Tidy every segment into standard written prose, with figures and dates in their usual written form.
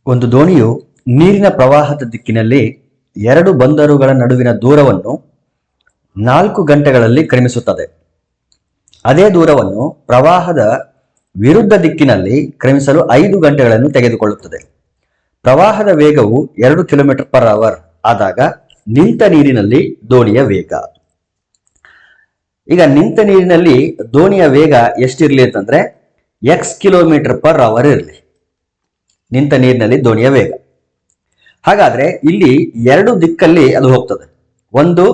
ಒಂದು ದೋಣಿಯು ನೀರಿನ ಪ್ರವಾಹದ ದಿಕ್ಕಿನಲ್ಲಿ ಎರಡು ಬಂದರುಗಳ ನಡುವಿನ ದೂರವನ್ನು 4 ಗಂಟೆಗಳಲ್ಲಿ ಕ್ರಮಿಸುತ್ತದೆ. ಅದೇ ದೂರವನ್ನು ಪ್ರವಾಹದ ವಿರುದ್ಧ ದಿಕ್ಕಿನಲ್ಲಿ ಕ್ರಮಿಸಲು 5 ಗಂಟೆಗಳನ್ನು ತೆಗೆದುಕೊಳ್ಳುತ್ತದೆ. ಪ್ರವಾಹದ ವೇಗವು 2 km/h ಆದಾಗ ನಿಂತ ನೀರಿನಲ್ಲಿ ದೋಣಿಯ ವೇಗ. ಈಗ ನಿಂತ ನೀರಿನಲ್ಲಿ ದೋಣಿಯ ವೇಗ ಎಷ್ಟಿರಲಿ ಅಂತಂದ್ರೆ x km/h ಇರಲಿ. ನಿಂತ ನೀರಿನಲ್ಲಿ ದೋಣಿಯ ವೇಗ. ಹಾಗಾದ್ರೆ ಇಲ್ಲಿ 2 ದಿಕ್ಕಲ್ಲಿ ಅದು ಹೋಗ್ತದೆ. ಒಂದು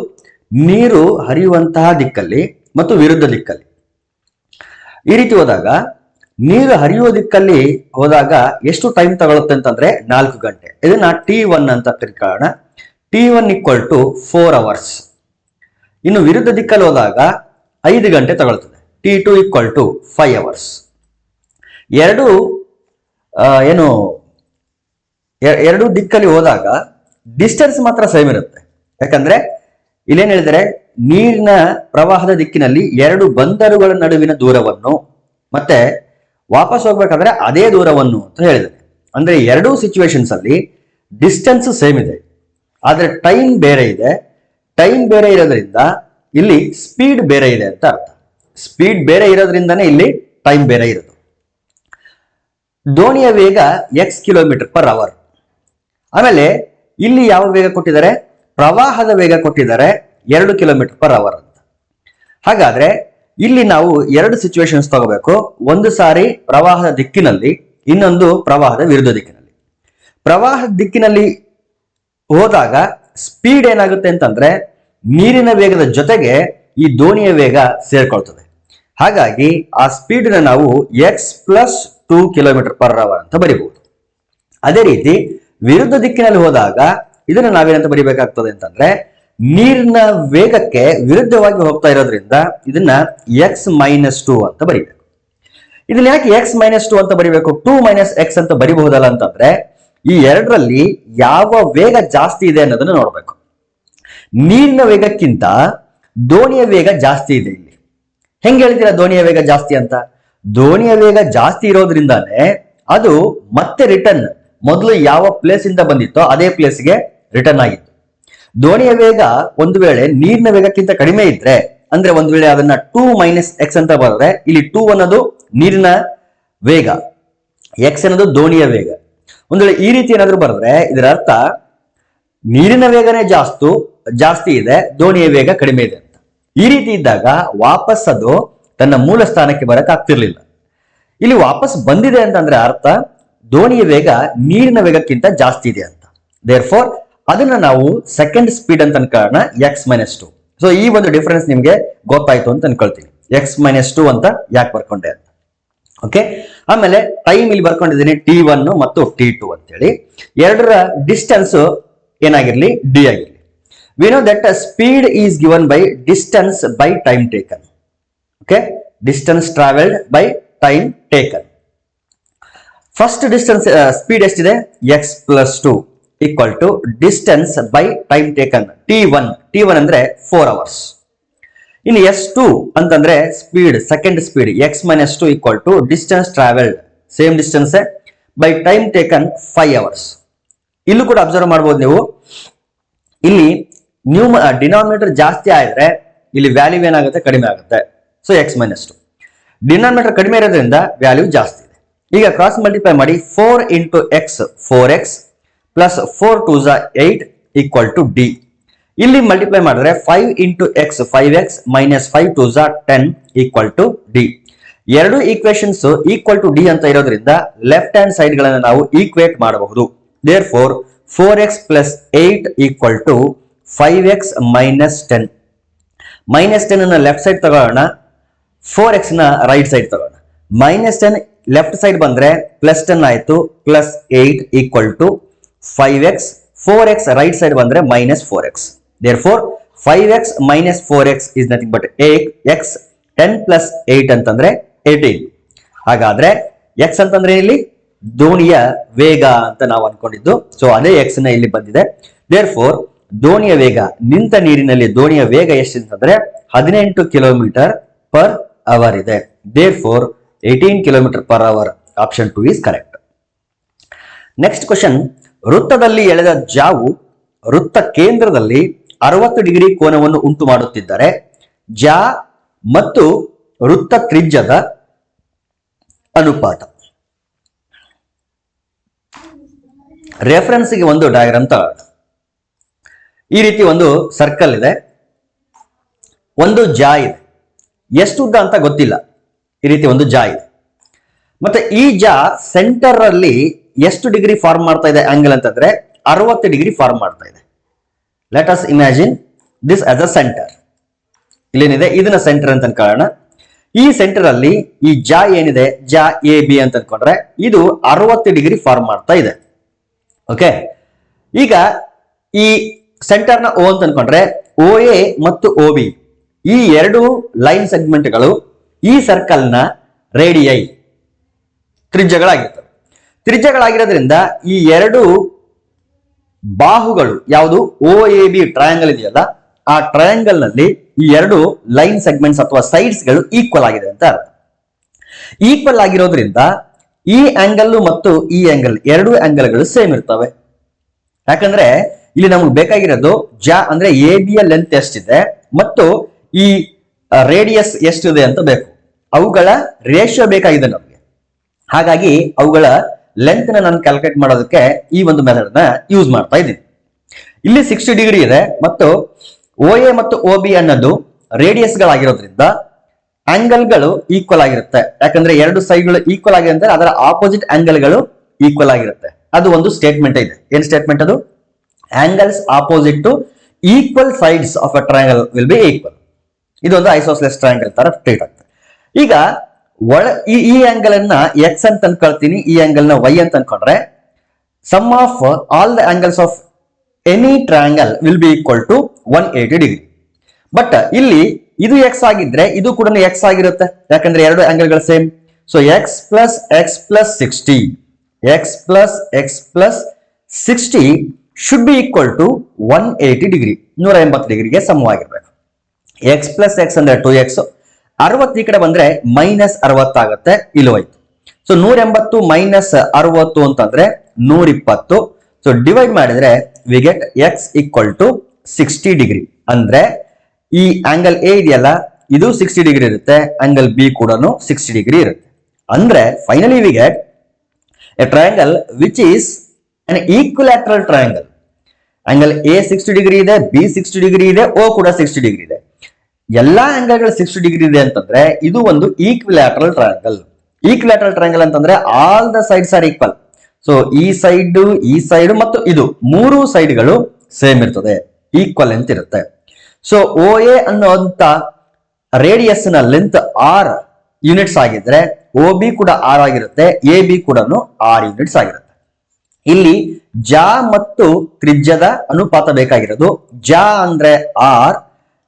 ನೀರು ಹರಿಯುವಂತಹ ದಿಕ್ಕಲ್ಲಿ ಮತ್ತು ವಿರುದ್ಧ ದಿಕ್ಕಲ್ಲಿ. ಈ ರೀತಿ ಹೋದಾಗ ನೀರು ಹರಿಯುವ ದಿಕ್ಕಲ್ಲಿ ಹೋದಾಗ ಎಷ್ಟು ಟೈಮ್ ತಗೊಳುತ್ತೆ ಅಂತಂದ್ರೆ 4 ಗಂಟೆ. ಇದನ್ನ T1 ಅಂತ ತಿಳ್ಕೊಳ್ಳೋಣ. T1 = 4 hours. ಇನ್ನು ವಿರುದ್ಧ ದಿಕ್ಕಲ್ಲಿ ಹೋದಾಗ 5 ಗಂಟೆ ತಗೊಳ್ತದೆ. T2 = 5 hours. ಎರಡು ದಿಕ್ಕಲ್ಲಿ ಹೋದಾಗ ಡಿಸ್ಟೆನ್ಸ್ ಮಾತ್ರ ಸೇಮ್ ಇರುತ್ತೆ. ಯಾಕಂದ್ರೆ ಇಲ್ಲೇನ್ ಹೇಳಿದರೆ ನೀರಿನ ಪ್ರವಾಹದ ದಿಕ್ಕಿನಲ್ಲಿ 2 ಬಂದರುಗಳ ನಡುವಿನ ದೂರವನ್ನು ಮತ್ತೆ ವಾಪಸ್ ಹೋಗ್ಬೇಕಾದ್ರೆ ಅದೇ ದೂರವನ್ನು ಅಂತ ಹೇಳಿದ್ದಾರೆ. ಅಂದ್ರೆ ಎರಡೂ ಸಿಚುವೇಶನ್ಸ್ ಅಲ್ಲಿ ಡಿಸ್ಟೆನ್ಸ್ ಸೇಮ್ ಇದೆ, ಆದ್ರೆ ಟೈಮ್ ಬೇರೆ ಇದೆ. ಟೈಮ್ ಬೇರೆ ಇರೋದ್ರಿಂದ ಇಲ್ಲಿ ಸ್ಪೀಡ್ ಬೇರೆ ಇದೆ ಅಂತ ಅರ್ಥ. ಸ್ಪೀಡ್ ಬೇರೆ ಇರೋದ್ರಿಂದಾನೇ ಇಲ್ಲಿ ಟೈಮ್ ಬೇರೆ ಇರೋದು. ದೋಣಿಯ ವೇಗ x km/h. ಆಮೇಲೆ ಇಲ್ಲಿ ಯಾವ ವೇಗ ಕೊಟ್ಟಿದ್ದಾರೆ? ಪ್ರವಾಹದ ವೇಗ ಕೊಟ್ಟಿದ್ದಾರೆ 2 km/h ಅಂತ. ಹಾಗಾದ್ರೆ ಇಲ್ಲಿ ನಾವು 2 ಸಿಚುವೇಶನ್ಸ್ ತಗೋಬೇಕು. ಒಂದು ಸಾರಿ ಪ್ರವಾಹದ ದಿಕ್ಕಿನಲ್ಲಿ, ಇನ್ನೊಂದು ಪ್ರವಾಹದ ವಿರುದ್ಧ ದಿಕ್ಕಿನಲ್ಲಿ. ಪ್ರವಾಹದ ದಿಕ್ಕಿನಲ್ಲಿ ಹೋದಾಗ ಸ್ಪೀಡ್ ಏನಾಗುತ್ತೆ ಅಂತಂದ್ರೆ ನೀರಿನ ವೇಗದ ಜೊತೆಗೆ ಈ ದೋಣಿಯ ವೇಗ ಸೇರ್ಕೊಳ್ತದೆ. ಹಾಗಾಗಿ ಆ ಸ್ಪೀಡ್ ನಾವು x + 2 km/h ಅಂತ ಬರಿಬಹುದು. ಅದೇ ರೀತಿ ವಿರುದ್ಧ ದಿಕ್ಕಿನಲ್ಲಿ ಹೋದಾಗ ಇದನ್ನ ನಾವೇನಂತ ಬರಿಬೇಕಾಗ್ತದೆ ಅಂತಂದ್ರೆ ನೀರಿನ ವೇಗಕ್ಕೆ ವಿರುದ್ಧವಾಗಿ ಹೋಗ್ತಾ ಇರೋದ್ರಿಂದ ಇದನ್ನ x - 2 ಅಂತ ಬರಿಬೇಕು. ಇದನ್ನ ಯಾಕೆ x - 2 ಅಂತ ಬರಿಬೇಕು? 2 - x ಅಂತ ಬರಿಬಹುದಲ್ಲ ಅಂತಂದ್ರೆ ಈ ಎರಡರಲ್ಲಿ ಯಾವ ವೇಗ ಜಾಸ್ತಿ ಇದೆ ಅನ್ನೋದನ್ನ ನೋಡ್ಬೇಕು. ನೀರಿನ ವೇಗಕ್ಕಿಂತ ದೋಣಿಯ ವೇಗ ಜಾಸ್ತಿ ಇದೆ. ಇಲ್ಲಿ ಹೆಂಗೆ ಹೇಳ್ತೀರಾ ದೋಣಿಯ ವೇಗ ಜಾಸ್ತಿ ಅಂತ? ದೋಣಿಯ ವೇಗ ಜಾಸ್ತಿ ಇರೋದ್ರಿಂದಾನೇ ಅದು ಮತ್ತೆ ರಿಟರ್ನ್ ಮೊದಲು ಯಾವ ಪ್ಲೇಸ್ ಇಂದ ಬಂದಿತ್ತೋ ಅದೇ ಪ್ಲೇಸ್ಗೆ ರಿಟರ್ನ್ ಆಗಿತ್ತು. ದೋಣಿಯ ವೇಗ ಒಂದು ವೇಳೆ ನೀರಿನ ವೇಗಕ್ಕಿಂತ ಕಡಿಮೆ ಇದ್ರೆ, ಅಂದ್ರೆ ಒಂದು ವೇಳೆ ಅದನ್ನ 2 - x ಅಂತ ಬರೆದ್ರೆ ಇಲ್ಲಿ 2 ಅನ್ನೋದು ನೀರಿನ ವೇಗ, x ಅನ್ನೋದು ದೋಣಿಯ ವೇಗ. ಒಂದು ವೇಳೆ ಈ ರೀತಿ ಏನಾದ್ರು ಬರೆದ್ರೆ ಇದರ ಅರ್ಥ ನೀರಿನ ವೇಗನೇ ಜಾಸ್ತಿ ಇದೆ, ದೋಣಿಯ ವೇಗ ಕಡಿಮೆ ಇದೆ ಅಂತ. ಈ ರೀತಿ ಇದ್ದಾಗ ವಾಪಸ್ ಅದು ತನ್ನ ಮೂಲ ಸ್ಥಾನಕ್ಕೆ ಬರಕ್ ಆಗ್ತಿರ್ಲಿಲ್ಲ. ಇಲ್ಲಿ ವಾಪಸ್ ಬಂದಿದೆ ಅಂತಂದ್ರೆ ಅರ್ಥ ದೋಣಿಯ ವೇಗ ನೀರಿನ ವೇಗಕ್ಕಿಂತ ಜಾಸ್ತಿ ಇದೆ ಅಂತ. ದೇರ್ಫೋರ್ ಅದನ್ನ ನಾವು ಸೆಕೆಂಡ್ ಸ್ಪೀಡ್ ಅಂತ ಅನ್ಕೊಳ್ಳೋಣ, x - 2. ಸೊ ಈ ಒಂದು ಡಿಫರೆನ್ಸ್ ನಿಮ್ಗೆ ಗೊತ್ತಾಯ್ತು ಅಂತ ಅನ್ಕೊಳ್ತೀನಿ. x - 2 ಅಂತ ಯಾಕೆ ಬರ್ಕೊಂಡೆ ಅಂತ. ಓಕೆ, ಆಮೇಲೆ ಟೈಮ್ ಇಲ್ಲಿ ಬರ್ಕೊಂಡಿದ್ದೀನಿ T1 ಮತ್ತು T2 ಅಂತೇಳಿ. ಎರಡರ ಡಿಸ್ಟೆನ್ಸ್ ಏನಾಗಿರ್ಲಿ, d ಆಗಿರ್ಲಿ. We know that speed is given by distance by time taken. Okay, distance traveled by time taken. First distance speed ಎಷ್ಟಿದೆ? x + 2 = distance by time taken T1 ಅಂದ್ರೆ 4 hours. ಇನ್ನು S2 ಅಂತಂದ್ರೆ speed, second speed x - 2 = distance traveled, same distance by time taken 5 hours. ಇಲ್ಲೂ ಕೂಡ observe ಮಾಡಬಹುದು ನೀವು. ಇಲ್ಲಿ denominator ಜಾಸ್ತಿ ಆದ್ರೆ ಇಲ್ಲಿ ವ್ಯಾಲ್ಯೂ ಏನಾಗುತ್ತೆ? ಕಡಿಮೆ ಆಗುತ್ತೆ. So x - 2. ಡಿನಾಮಿನೇಟರ್ ಕಡಿಮೆ ಇರೋದ್ರಿಂದ ವ್ಯಾಲ್ಯೂ ಜಾಸ್ತಿ ಇದೆ. ಈಗ ಕ್ರಾಸ್ ಮಲ್ಟಿಪ್ಲೈ ಮಾಡಿ 4 × x 4x + 4 × 2 = 8 = d. ಇಲ್ಲಿ ಮಲ್ಟಿಪ್ಲೈ ಮಾಡಿದ್ರೆ 5 × x 5x - 5 × 2 = 10 = d. ಎರಡು ಈಕ್ವೇಶನ್ಸ್ = d ಅಂತ ಇರೋದ್ರಿಂದ ಲೆಫ್ಟ್ ಹ್ಯಾಂಡ್ ಸೈಡ್ ಗಳನ್ನ ನಾವು ಈಕ್ವೇಟ್ ಮಾಡಬಹುದು. Therefore 4x + 8 = 5x - 10. -10 ಅನ್ನ ಲೆಫ್ಟ್ ಸೈಡ್ ತಗೊಳ್ಳೋಣ, 4x ನ ರೈಟ್ ಸೈಡ್ ತಗೊಳ್ಳೋಣ. -10 ಲೆಫ್ಟ್ ಸೈಡ್ ಬಂದ್ರೆ +10 ಆಯ್ತು, +8 = 5x. 4x ರೈಟ್ ಸೈಡ್ ಬಂದ್ರೆ -4x. Therefore 5x - 4x is nothing but 8x. 10 + 8 ಅಂತಂದ್ರೆ 18. ಹಾಗಾದ್ರೆ x ಅಂತಂದ್ರೆ ಇಲ್ಲಿ ದೋಣಿಯ ವೇಗ ಅಂತ ನಾವು ಅನ್ಕೊಂಡಿದ್ದು. ಸೊ ಅದೇ x ನ ಇಲ್ಲಿ ಬಂದಿದೆ. Therefore ದೋಣಿಯ ವೇಗ, ನಿಂತ ನೀರಿನಲ್ಲಿ ದೋಣಿಯ ವೇಗ ಎಷ್ಟಂತಂದ್ರೆ 18 km/h ಇದೆ. Therefore 18 km/h. Option 2 is correct. Next question, ವೃತ್ತದಲ್ಲಿ ಎಳೆದ ಜಾವು ವೃತ್ತ ಕೇಂದ್ರದಲ್ಲಿ 60 ಡಿಗ್ರಿ ಕೋನವನ್ನು ಉಂಟು ಮಾಡುತ್ತಿದ್ದರೆ ಜಾ ಮತ್ತು ವೃತ್ತ ತ್ರಿಜ್ಯದ ಅನುಪಾತ. ರೆಫರೆನ್ಸ್ಗೆ ಒಂದು ಡಯಾಗ್ರಾಮ್ ತಗೊಳ್ಳಿ. ಈ ರೀತಿ ಒಂದು ಸರ್ಕಲ್ ಇದೆ, ಒಂದು ಜಾ ಇದೆ, ಎಷ್ಟು ಉದ್ದ ಅಂತ ಗೊತ್ತಿಲ್ಲ. ಈ ರೀತಿ ಒಂದು ಜಾ ಇದೆ, ಮತ್ತೆ ಈ ಜಾ ಸೆಂಟರ್ ಅಲ್ಲಿ ಎಷ್ಟು ಡಿಗ್ರಿ ಫಾರ್ಮ್ ಮಾಡ್ತಾ ಇದೆ ಆಂಗಲ್ ಅಂತಂದ್ರೆ 60 ಡಿಗ್ರಿ ಫಾರ್ಮ್ ಮಾಡ್ತಾ ಇದೆ. Let us imagine this as a centre. ಇಲ್ಲೇನಿದೆ ಇದನ್ನ ಸೆಂಟರ್ ಅಂತ ಅನ್ಕೊಳ್ಳೋಣ. ಈ ಸೆಂಟರ್ ಅಲ್ಲಿ ಈ ಜಾ ಏನಿದೆ, ಜಾ ಎ ಬಿ ಅಂತ ಅನ್ಕೊಂಡ್ರೆ ಇದು 60 ಡಿಗ್ರಿ ಫಾರ್ಮ್ ಮಾಡ್ತಾ ಇದೆ. ಓಕೆ, ಈಗ ಈ ಸೆಂಟರ್ನ ಓ ಅಂತ ಅನ್ಕೊಂಡ್ರೆ ಓ ಎ ಮತ್ತು ಓ ಬಿ ಈ ಎರಡು ಲೈನ್ ಸೆಗ್ಮೆಂಟ್ಗಳು ಈ ಸರ್ಕಲ್ ನ ರೇಡಿಯೈ ತ್ರಿಜ್ಯಗಳಾಗಿರ್ತವೆ. ತ್ರಿಜ್ಯಗಳಾಗಿರೋದ್ರಿಂದ ಈ ಎರಡು ಬಾಹುಗಳು ಯಾವುದು ಓ ಎ ಬಿ ಟ್ರಯಾಂಗಲ್ ಇದೆಯಲ್ಲ, ಆ ಟ್ರಯಾಂಗಲ್ ನಲ್ಲಿ ಈ ಎರಡು ಲೈನ್ ಸೆಗ್ಮೆಂಟ್ಸ್ ಅಥವಾ ಸೈಡ್ಸ್ ಗಳು ಈಕ್ವಲ್ ಆಗಿದೆ ಅಂತ ಅರ್ಥ. ಈಕ್ವಲ್ ಆಗಿರೋದ್ರಿಂದ ಈ ಆಂಗಲ್ ಮತ್ತು ಈ ಆಂಗಲ್ ಎರಡು ಆಂಗಲ್ಗಳು ಸೇಮ್ ಇರ್ತವೆ. ಯಾಕಂದ್ರೆ ಇಲ್ಲಿ ನಮ್ಗೆ ಬೇಕಾಗಿರೋದು ಜಾ ಅಂದ್ರೆ ಎ ಬಿ ಯ ಲೆಂತ್ ಎಷ್ಟಿದೆ ಮತ್ತು ಈ ರೇಡಿಯಸ್ ಎಷ್ಟಿದೆ ಅಂತ ಬೇಕು. ಅವುಗಳ ರೇಷಿಯೋ ಬೇಕಾಗಿದೆ ನಮ್ಗೆ. ಹಾಗಾಗಿ ಅವುಗಳ ಲೆಂತ್ ನಾನು ಕ್ಯಾಲ್ಕುಲೇಟ್ ಮಾಡೋದಕ್ಕೆ ಈ ಒಂದು ಮೆಥಡ್ ನ ಯೂಸ್ ಮಾಡ್ತಾ ಇದ್ದೀನಿ. ಇಲ್ಲಿ 60 ಡಿಗ್ರಿ ಇದೆ ಮತ್ತು ಓ ಎ ಮತ್ತು ಓ ಬಿ ಅನ್ನೋದು ರೇಡಿಯಸ್ ಗಳಾಗಿರೋದ್ರಿಂದ ಆಂಗಲ್ಗಳು ಈಕ್ವಲ್ ಆಗಿರುತ್ತೆ. ಯಾಕಂದ್ರೆ ಎರಡು ಸೈಡ್ಗಳು ಈಕ್ವಲ್ ಆಗಿದೆ ಅಂದ್ರೆ ಅದರ ಆಪೋಸಿಟ್ ಆಂಗಲ್ಗಳು ಈಕ್ವಲ್ ಆಗಿರುತ್ತೆ. ಅದು ಒಂದು ಸ್ಟೇಟ್ಮೆಂಟ್ ಇದೆ. ಏನ್ ಸ್ಟೇಟ್ಮೆಂಟ್ ಅದು? Angles opposite to equal sides of a triangle will be equal. ಇದೊಂದು ಐಸೋಸೆಲೆಸ್ ಟ್ರಯಾಂಗಲ್ ತರ ಟ್ರೀಟ್ ಆಗ್ತದೆ. ಈಗ ಈ ಆಂಗಲ್ ಅನ್ನ ಎಕ್ಸ್ ಅಂತ ಅನ್ಕೊಳ್ತೀನಿ, ಈ ಆಂಗಲ್ ನ ವೈ ಅಂತ ಅನ್ಕೊಂಡ್ರೆ sum of all the angles of any triangle will be equal to 180 degree. But ಇಲ್ಲಿ ಇದು ಎಕ್ಸ್ ಆಗಿದ್ರೆ ಇದು ಕೂಡ ಎಕ್ಸ್ ಆಗಿರುತ್ತೆ, ಯಾಕಂದ್ರೆ ಎರಡು ಆಂಗಲ್ಗಳು same. So x plus 60 x plus 60 should be equal to 180 degree, 180 ಡಿಗ್ರಿಗೆ ಸಮವಾಗಿರ್ಬೇಕು. ಎಕ್ಸ್ ಪ್ಲಸ್ ಎಕ್ಸ್ ಅಂದ್ರೆ 2x, 60 ಈ ಕಡೆ ಬಂದ್ರೆ -60 ಆಗುತ್ತೆ, ಇಲ್ಲಿ ಹೋಯ್ತು. ಸೊ 180 ಮೈನಸ್ 60 ಅಂತಂದ್ರೆ 120. ಸೊ ಡಿವೈಡ್ ಮಾಡಿದ್ರೆ we get X equal to 60 degree. ಅಂದ್ರೆ ಈ ಆಂಗಲ್ ಎ ಇದೆಯಲ್ಲ ಇದು 60 ಡಿಗ್ರಿ ಇರುತ್ತೆ, ಆಂಗಲ್ ಬಿ ಕೂಡ 60 ಡಿಗ್ರಿ ಇರುತ್ತೆ. ಅಂದ್ರೆ finally we get A triangle which is an equilateral triangle. Angle A 60 degree ಇದೆ, ಬಿ 60 ಡಿಗ್ರಿ ಇದೆ, ಓ ಕೂಡ 60 ಡಿಗ್ರಿ ಇದೆ. ಎಲ್ಲಾ ಆಂಗಲ್ಗಳು 60 ಡಿಗ್ರಿ ಇದೆ ಅಂತಂದ್ರೆ ಇದು ಒಂದು ಈಕ್ವಿಲ್ಯಾಟರಲ್ ಟ್ರಯಾಂಗಲ್. ಈಕ್ವಿಲ್ಯಾಟರಲ್ ಟ್ರಯಾಂಗಲ್ ಅಂತಂದ್ರೆ all the sides are equal. So ಈ ಸೈಡ್ ಮತ್ತು ಇದು ಮೂರು ಸೈಡ್ಗಳು ಸೇಮ್ ಇರ್ತದೆ, ಈಕ್ವಲ್ ಅಂತ ಇರುತ್ತೆ. ಸೊ ಓ ಎ ಅನ್ನುವಂತ ರೇಡಿಯಸ್ ನ ಲೆಂತ್ ಆರ್ ಯೂನಿಟ್ಸ್ ಆಗಿದ್ರೆ ಓ ಬಿ ಕೂಡ ಆರ್ ಆಗಿರುತ್ತೆ, ಎ ಬಿ ಕೂಡ ಆರ್ ಯೂನಿಟ್ಸ್ ಆಗಿರುತ್ತೆ. ಇಲ್ಲಿ ಜಾ ಮತ್ತು ತ್ರಿಜ್ಯದ ಅನುಪಾತ ಬೇಕಾಗಿರೋದು. ಜಾ ಅಂದ್ರೆ ಆರ್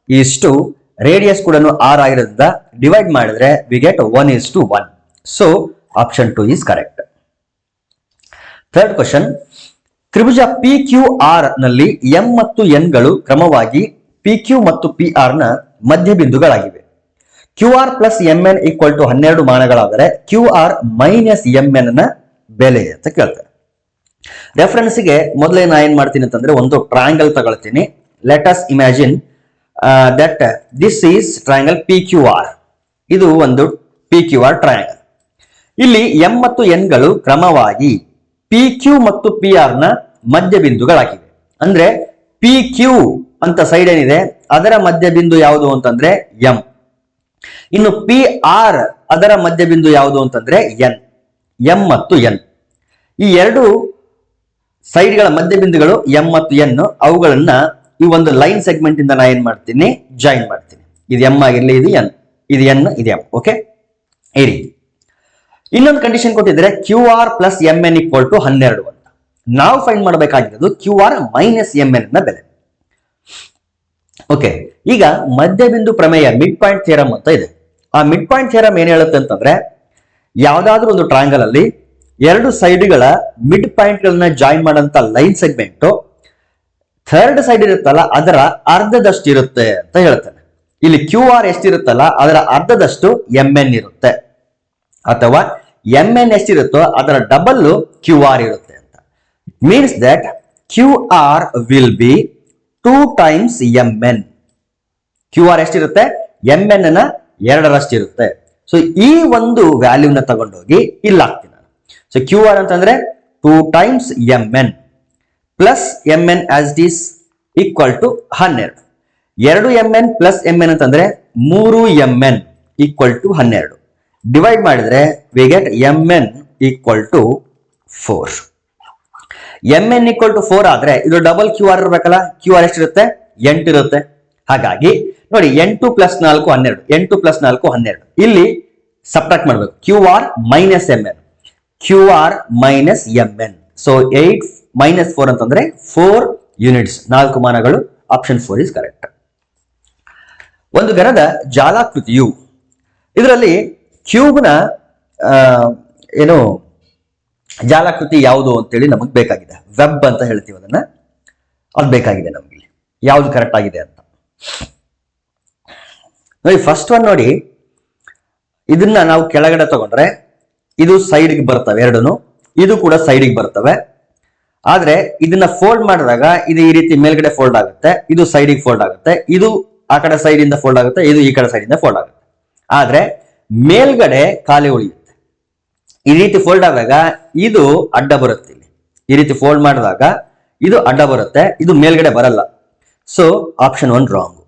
ಇಷ್ಟು ರೇಡಿಯಸ್ ಕೂಡ ಆರ್ ಆಗಿರೋದ್ರಿಂದ ಡಿವೈಡ್ ಮಾಡಿದ್ರೆ we get 1:1. So option 2 is correct. Third question, ತ್ರಿಭುಜ ಪಿ ಕ್ಯೂ ಆರ್ ನಲ್ಲಿ ಎಂ ಮತ್ತು ಎನ್ ಗಳು ಕ್ರಮವಾಗಿ ಪಿ ಕ್ಯೂ ಮತ್ತು ಪಿ ಆರ್ ನ ಮಧ್ಯಬಿಂದುಗಳಾಗಿವೆ. Q R plus M N equal to 12 ಮಾನಗಳಾದರೆ Q R minus M N ನ ಬೆಲೆ ಅಂತ ಕೇಳ್ತಾರೆ. ರೆಫರೆನ್ಸ್ಗೆ ಮೊದಲೇ ನಾ ಏನ್ ಮಾಡ್ತೀನಿ ಅಂತಂದ್ರೆ ಒಂದು ಟ್ರಯಾಂಗಲ್ ತಗೊಳ್ತೀನಿ. Let us imagine that this is triangle P Q R. ಇದು ಒಂದು ಪಿ ಕ್ಯೂ ಆರ್ ಟ್ರಯಾಂಗಲ್. ಇಲ್ಲಿ ಎಂ ಮತ್ತು ಎನ್ ಗಳು ಕ್ರಮವಾಗಿ ಪಿ ಕ್ಯೂ ಮತ್ತು ಪಿ ಆರ್ ನ ಮಧ್ಯಬಿಂದುಗಳಾಗಿವೆ. ಅಂದ್ರೆ ಪಿ ಕ್ಯೂ ಅಂತ ಸೈಡ್ ಏನಿದೆ ಅದರ ಮಧ್ಯಬಿಂದು ಯಾವುದು ಅಂತಂದ್ರೆ ಎಂ. ಇನ್ನು ಪಿ ಆರ್ ಅದರ ಮಧ್ಯಬಿಂದು ಯಾವುದು ಅಂತಂದ್ರೆ ಎನ್. ಎಂ ಮತ್ತು ಎನ್ ಈ ಎರಡು ಸೈಡ್ಗಳ ಮಧ್ಯಬಿಂದುಗಳು ಎಂ ಮತ್ತು ಎನ್. ಅವುಗಳನ್ನ ಈ ಒಂದು ಲೈನ್ ಸೆಗ್ಮೆಂಟ್ ಇಂದ ನಾ ಏನ್ ಮಾಡ್ತೀನಿ, ಜಾಯಿನ್ ಮಾಡ್ತೀನಿ. ಇದು ಎಂ ಆಗಿರ್ಲಿ, ಇದು ಎನ್, ಇದು ಎನ್, ಇದು ಎಂ. ಓಕೆ, ಈ ರೀತಿ. ಇನ್ನೊಂದು ಕಂಡೀಷನ್ ಕೊಟ್ಟಿದ್ರೆ Q R plus M N equal to 12 ಅಂತ. ನಾವು ಫೈಂಡ್ ಮಾಡಬೇಕಾಗಿರೋದು Q R minus M N ನ ಬೆಲೆ. ಓಕೆ, ಈಗ ಮಧ್ಯಬಿಂದು ಪ್ರಮೇಯ ಮಿಡ್ ಪಾಯಿಂಟ್ ಥಿಯರಮ್ ಅಂತ ಇದೆ. ಆ ಮಿಡ್ ಪಾಯಿಂಟ್ ಥಿಯರಮ್ ಏನ್ ಹೇಳುತ್ತೆ ಅಂತಂದ್ರೆ ಯಾವ್ದಾದ್ರೂ ಒಂದು ಟ್ರಯಾಂಗಲ್ ಅಲ್ಲಿ ಎರಡು ಸೈಡ್ಗಳ ಮಿಡ್ ಪಾಯಿಂಟ್ ಗಳನ್ನ ಜಾಯಿನ್ ಮಾಡಂತ ಲೈನ್ ಸೆಗ್ಮೆಂಟ್ ಥರ್ಡ್ ಸೈಡ್ ಇರುತ್ತಲ್ಲ ಅದರ ಅರ್ಧದಷ್ಟು ಇರುತ್ತೆ ಅಂತ ಹೇಳ್ತಾನೆ. ಇಲ್ಲಿ ಕ್ಯೂ ಆರ್ ಎಷ್ಟಿರುತ್ತಲ್ಲ ಅದರ ಅರ್ಧದಷ್ಟು ಎಂ ಎನ್ ಇರುತ್ತೆ, ಅಥವಾ ಎಂ ಎನ್ ಎಷ್ಟಿರುತ್ತೋ ಅದರ ಡಬಲ್ ಕ್ಯೂ ಆರ್ ಇರುತ್ತೆ ಅಂತ. means that QR will be 2 times mn. QR ಎಷ್ಟಿರುತ್ತೆ? mn ನ 2ರಷ್ಟಿರುತ್ತೆ. ಸೊ ಈ ಒಂದು ವ್ಯಾಲ್ಯೂನ ತಗೊಂಡೋಗಿ ಇಲ್ಲಿ ಹಾಕ್ತೀನಿ ನಾನು. ಸೊ QR ಅಂತಂದ್ರೆ 2 times mn plus mn as it is equal to 12. 2 mn plus mn ಅಂತಂದ್ರೆ 3 mn equal to 12. ಡಿವೈಡ್ ಮಾಡಿದ್ರೆ we get mn equal to 4. mn equal to 4 ಆದ್ರೆ ಇದು ಡಬಲ್ QR ಇರಬೇಕಲ್ಲ. QR ಎಷ್ಟಿರುತ್ತೆ? 8 ಇರುತ್ತೆ. ಹಾಗಾಗಿ ನೋಡಿ 8 ಪ್ಲಸ್ 4 12. 8 ಪ್ಲಸ್ 4 12. ಇಲ್ಲಿ ಸಬ್ಟ್ರಾಕ್ಟ್ ಮಾಡಬೇಕು. QR minus mn. QR minus mn. So 8 minus 4 ಅಂತಂದ್ರೆ 4 ಯೂನಿಟ್ಸ್. 4 ಮಾನಗಳು. Option 4 is correct. ಒಂದು ಘನದ ಜಾಲಾಕೃತಿಯು ಇದರಲ್ಲಿ ಕ್ಯೂಬ್ನ ಏನು ಜಾಲಾಕೃತಿ ಯಾವುದು ಅಂತೇಳಿ ನಮಗೆ ಬೇಕಾಗಿದೆ. ವೆಬ್ ಅಂತ ಹೇಳ್ತೀವಿ ಅದನ್ನ. ಅದು ಬೇಕಾಗಿದೆ ನಮ್ಗೆ. ಯಾವ್ದು ಕರೆಕ್ಟ್ ಆಗಿದೆ ಅಂತ ನೋಡಿ. ಫಸ್ಟ್ ಒನ್ ನೋಡಿ, ಇದನ್ನ ನಾವು ಕೆಳಗಡೆ ತಗೊಂಡ್ರೆ ಇದು ಸೈಡ್ಗೆ ಬರ್ತವೆ ಎರಡೂನು. ಇದು ಕೂಡ ಸೈಡ್ಗೆ ಬರ್ತವೆ. ಆದ್ರೆ ಇದನ್ನ ಫೋಲ್ಡ್ ಮಾಡಿದಾಗ ಇದು ಈ ರೀತಿ ಮೇಲ್ಗಡೆ ಫೋಲ್ಡ್ ಆಗುತ್ತೆ, ಇದು ಸೈಡಿಗೆ ಫೋಲ್ಡ್ ಆಗುತ್ತೆ, ಇದು ಆ ಕಡೆ ಸೈಡ್ ಇಂದ ಫೋಲ್ಡ್ ಆಗುತ್ತೆ, ಇದು ಈ ಕಡೆ ಸೈಡ್ ಇಂದ ಫೋಲ್ಡ್ ಆಗುತ್ತೆ. ಆದ್ರೆ ಮೇಲ್ಗಡೆ ಖಾಲಿ ಉಳಿಯುತ್ತೆ. ಈ ರೀತಿ ಫೋಲ್ಡ್ ಆದಾಗ ಇದು ಅಡ್ಡ ಬರುತ್ತೆ. ಇಲ್ಲಿ ಈ ರೀತಿ ಫೋಲ್ಡ್ ಮಾಡಿದಾಗ ಇದು ಅಡ್ಡ ಬರುತ್ತೆ, ಇದು ಮೇಲ್ಗಡೆ ಬರಲ್ಲ. So option 1 wrong.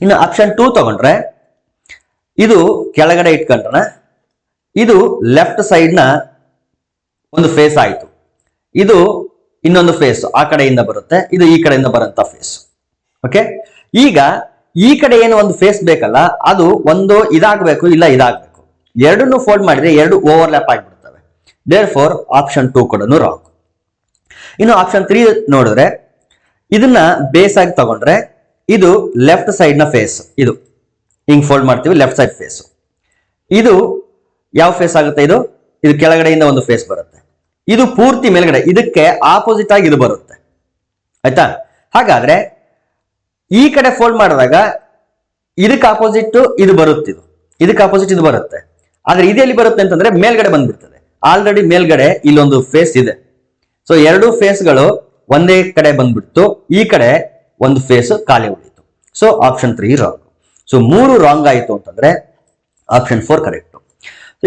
ಇನ್ನು ಆಪ್ಷನ್ 2 ತಗೊಂಡ್ರೆ ಇದು ಕೆಳಗಡೆ ಇಟ್ಕೊಂಡ್ರೆ ಇದು ಲೆಫ್ಟ್ ಸೈಡ್ ನ ಒಂದು ಫೇಸ್ ಆಯ್ತು, ಇದು ಇನ್ನೊಂದು ಫೇಸ್ ಆ ಕಡೆಯಿಂದ ಬರುತ್ತೆ, ಇದು ಈ ಕಡೆಯಿಂದ ಬರುವಂತ ಫೇಸ್. ಓಕೆ, ಈಗ ಈ ಕಡೆ ಏನು ಒಂದು ಫೇಸ್ ಬೇಕಲ್ಲ, ಅದು ಒಂದು ಇದಾಗಬೇಕು, ಇಲ್ಲ ಇದಾಗಬೇಕು. ಎರಡನ್ನು ಫೋಲ್ಡ್ ಮಾಡಿದ್ರೆ ಎರಡು ಓವರ್ಲ್ಯಾಪ್ ಆಗಿಬಿಡ್ತವೆ. ದೇರ್ ಫಾರ್ ಆಪ್ಷನ್ 2 ಕೂಡ ರಾಂಗ್. ಇನ್ನು ಆಪ್ಷನ್ 3 ನೋಡಿದ್ರೆ ಇದನ್ನ ಬೇಸ್ ಆಗಿ ತಗೊಂಡ್ರೆ ಇದು ಲೆಫ್ಟ್ ಸೈಡ್ ನ ಫೇಸ್, ಇದು ಹಿಂಗ್ ಫೋಲ್ಡ್ ಮಾಡ್ತೀವಿ, ಲೆಫ್ಟ್ ಸೈಡ್ ಫೇಸ್. ಇದು ಯಾವ ಫೇಸ್ ಆಗುತ್ತೆ? ಇದು ಕೆಳಗಡೆಯಿಂದ ಒಂದು ಫೇಸ್ ಬರುತ್ತೆ, ಇದು ಪೂರ್ತಿ ಮೇಲ್ಗಡೆ, ಇದಕ್ಕೆ ಆಪೋಸಿಟ್ ಆಗಿ ಇದು ಬರುತ್ತೆ. ಆಯ್ತಾ? ಹಾಗಾದ್ರೆ ಈ ಕಡೆ ಫೋಲ್ಡ್ ಮಾಡಿದಾಗ ಇದಕ್ಕೆ ಆಪೋಸಿಟ್ ಇದು ಬರುತ್ತೆ, ಇದಕ್ಕೆ ಆಪೋಸಿಟ್ ಇದು ಬರುತ್ತೆ. ಆದ್ರೆ ಇದೆಲ್ಲಿ ಬರುತ್ತೆ ಅಂತಂದ್ರೆ ಮೇಲ್ಗಡೆ ಬಂದ್ಬಿಡ್ತದೆ. ಆಲ್ರೆಡಿ ಮೇಲ್ಗಡೆ ಇಲ್ಲೊಂದು ಫೇಸ್ ಇದೆ. ಸೊ ಎರಡು ಫೇಸ್ಗಳು ಒಂದೇ ಕಡೆ ಬಂದ್ಬಿಡ್ತು, ಈ ಕಡೆ ಒಂದು ಫೇಸ್ ಖಾಲಿ ಉಳಿತು. So option 3 wrong. So 3 wrong ಆಯಿತು ಅಂತಂದ್ರೆ ಆಪ್ಷನ್ 4 ಕರೆಕ್ಟ್.